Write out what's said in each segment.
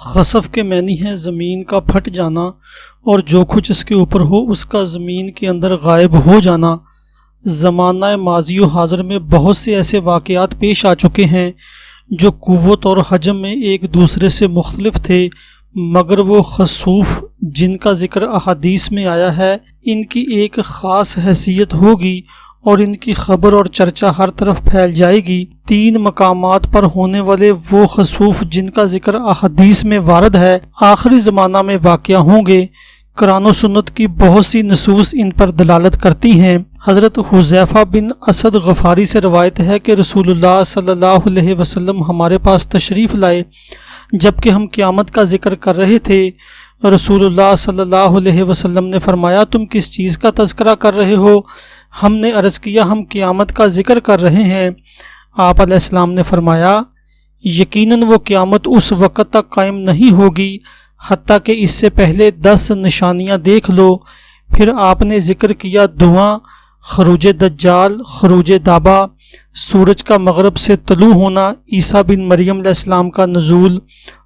خسف کے معنی ہے زمین کا پھٹ جانا اور جو کچھ اس کے اوپر ہو اس کا زمین کے اندر غائب ہو جانا۔ زمانہ ماضی و حاضر میں بہت سے ایسے واقعات پیش آ چکے ہیں جو قوت اور حجم میں ایک دوسرے سے مختلف تھے، مگر وہ خسوف جن کا ذکر احادیث میں آیا ہے ان کی ایک خاص حیثیت ہوگی اور ان کی خبر اور چرچا ہر طرف پھیل جائے گی۔ 3 مقامات پر ہونے والے وہ خسوف جن کا ذکر احادیث میں وارد ہے آخری زمانہ میں واقع ہوں گے۔ قرآن و سنت کی بہت سی نصوص ان پر دلالت کرتی ہیں۔ حضرت حذیفہ بن اسد غفاری سے روایت ہے کہ رسول اللہ صلی اللہ علیہ وسلم ہمارے پاس تشریف لائے جبکہ ہم قیامت کا ذکر کر رہے تھے۔ رسول اللہ صلی اللہ علیہ وسلم نے فرمایا، تم کس چیز کا تذکرہ کر رہے ہو؟ ہم نے عرض کیا، ہم قیامت کا ذکر کر رہے ہیں۔ آپ علیہ السلام نے فرمایا، یقیناً وہ قیامت اس وقت تک قائم نہیں ہوگی حتیٰ کہ اس سے پہلے 10 نشانیاں دیکھ لو۔ پھر آپ نے ذکر کیا دھواں، خروج دجال، خروج دابا، سورج کا مغرب سے طلوع ہونا، عیسیٰ بن مریم علیہ السلام کا نزول،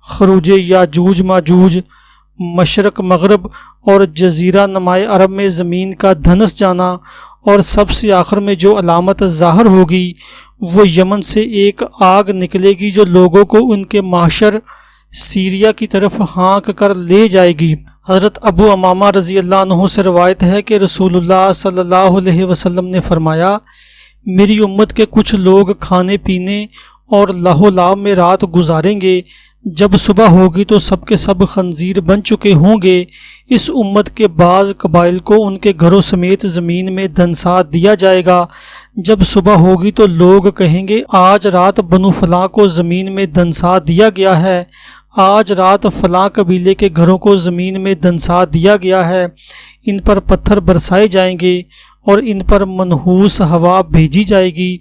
خروج یاجوج ماجوج، مشرق مغرب اور جزیرہ نمائے عرب میں زمین کا دھنس جانا، اور سب سے آخر میں جو علامت ظاہر ہوگی وہ یمن سے ایک آگ نکلے گی جو لوگوں کو ان کے معشر سیریا کی طرف ہانک کر لے جائے گی۔ حضرت ابو امامہ رضی اللہ عنہ سے روایت ہے کہ رسول اللہ صلی اللہ علیہ وسلم نے فرمایا، میری امت کے کچھ لوگ کھانے پینے اور لہو و لعب میں رات گزاریں گے، جب صبح ہوگی تو سب کے سب خنزیر بن چکے ہوں گے۔ اس امت کے بعض قبائل کو ان کے گھروں سمیت زمین میں دھنسا دیا جائے گا۔ جب صبح ہوگی تو لوگ کہیں گے، آج رات بنو فلاں کو زمین میں دھنسا دیا گیا ہے، آج رات فلاں قبیلے کے گھروں کو زمین میں دھنسا دیا گیا ہے۔ ان پر پتھر برسائے جائیں گے اور ان پر منحوس ہوا بھیجی جائے گی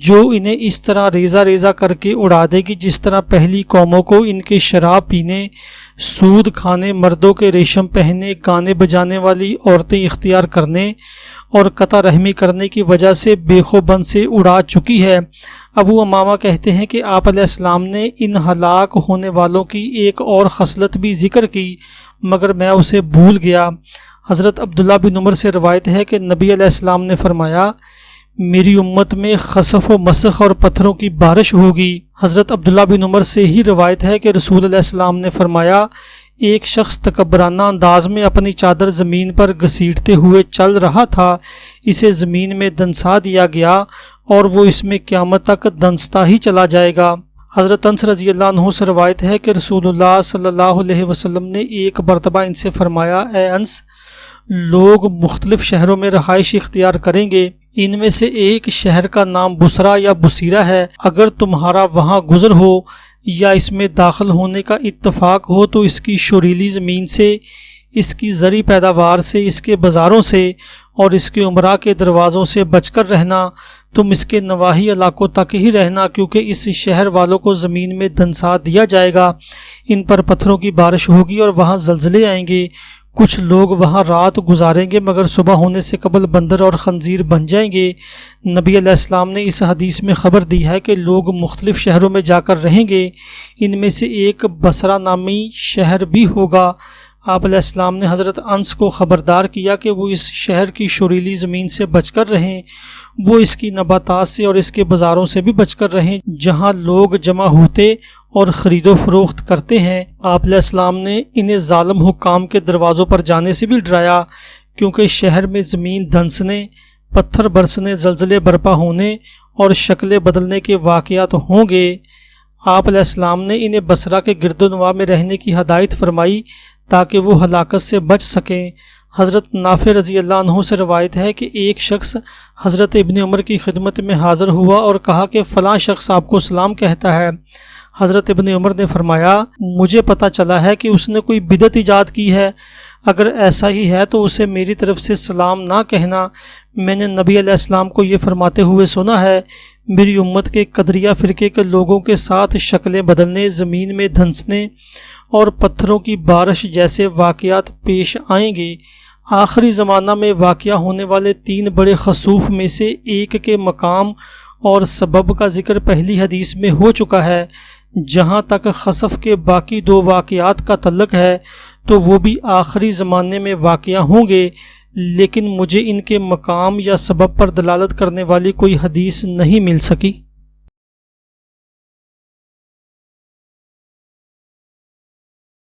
جو انہیں اس طرح ریزہ ریزہ کر کے اڑا دے گی جس طرح پہلی قوموں کو ان کے شراب پینے، سود کھانے، مردوں کے ریشم پہننے، گانے بجانے والی عورتیں اختیار کرنے اور قطع رحمی کرنے کی وجہ سے بیخوبند سے اڑا چکی ہے۔ ابو امامہ کہتے ہیں کہ آپ علیہ السلام نے ان ہلاک ہونے والوں کی ایک اور خصلت بھی ذکر کی مگر میں اسے بھول گیا۔ حضرت عبداللہ بن عمر سے روایت ہے کہ نبی علیہ السلام نے فرمایا، میری امت میں خسف و مسخ اور پتھروں کی بارش ہوگی۔ حضرت عبداللہ بن عمر سے ہی روایت ہے کہ رسول علیہ السلام نے فرمایا، ایک شخص تکبرانہ انداز میں اپنی چادر زمین پر گھسیٹتے ہوئے چل رہا تھا، اسے زمین میں دنسا دیا گیا اور وہ اس میں قیامت تک دنستا ہی چلا جائے گا۔ حضرت انس رضی اللہ عنہ سے روایت ہے کہ رسول اللہ صلی اللہ علیہ وسلم نے ایک مرتبہ ان سے فرمایا، اے انس، لوگ مختلف شہروں میں رہائش اختیار کریں گے، ان میں سے ایک شہر کا نام بصرہ یا بصیرہ ہے، اگر تمہارا وہاں گزر ہو یا اس میں داخل ہونے کا اتفاق ہو تو اس کی شوریلی زمین سے، اس کی زرعی پیداوار سے، اس کے بازاروں سے اور اس کے عمرہ کے دروازوں سے بچ کر رہنا۔ تم اس کے نواحی علاقوں تک ہی رہنا کیونکہ اس شہر والوں کو زمین میں دھنسا دیا جائے گا، ان پر پتھروں کی بارش ہوگی اور وہاں زلزلے آئیں گے، کچھ لوگ وہاں رات گزاریں گے مگر صبح ہونے سے قبل بندر اور خنزیر بن جائیں گے۔ نبی علیہ السلام نے اس حدیث میں خبر دی ہے کہ لوگ مختلف شہروں میں جا کر رہیں گے، ان میں سے ایک بصرہ نامی شہر بھی ہوگا۔ آپ علیہ السلام نے حضرت انس کو خبردار کیا کہ وہ اس شہر کی شوریلی زمین سے بچ کر رہیں، وہ اس کی نباتات سے اور اس کے بازاروں سے بھی بچ کر رہیں جہاں لوگ جمع ہوتے اور خرید و فروخت کرتے ہیں۔ آپ علیہ السلام نے انہیں ظالم حکام کے دروازوں پر جانے سے بھی ڈرایا کیونکہ شہر میں زمین دھنسنے، پتھر برسنے، زلزلے برپا ہونے اور شکلیں بدلنے کے واقعات ہوں گے۔ آپ علیہ السلام نے انہیں بصرہ کے گرد و نواح میں رہنے کی ہدایت فرمائی تاکہ وہ ہلاکت سے بچ سکیں۔ حضرت نافع رضی اللہ عنہ سے روایت ہے کہ ایک شخص حضرت ابن عمر کی خدمت میں حاضر ہوا اور کہا کہ فلاں شخص آپ کو سلام کہتا ہے۔ حضرت ابن عمر نے فرمایا، مجھے پتہ چلا ہے کہ اس نے کوئی بدعت ایجاد کی ہے، اگر ایسا ہی ہے تو اسے میری طرف سے سلام نہ کہنا، میں نے نبی علیہ السلام کو یہ فرماتے ہوئے سنا ہے، میری امت کے قدریہ فرقے کے لوگوں کے ساتھ شکلیں بدلنے، زمین میں دھنسنے اور پتھروں کی بارش جیسے واقعات پیش آئیں گے۔ آخری زمانہ میں واقع ہونے والے 3 بڑے خسوف میں سے ایک کے مقام اور سبب کا ذکر پہلی حدیث میں ہو چکا ہے، جہاں تک خسف کے باقی 2 واقعات کا تعلق ہے تو وہ بھی آخری زمانے میں واقع ہوں گے، لیکن مجھے ان کے مقام یا سبب پر دلالت کرنے والی کوئی حدیث نہیں مل سکی۔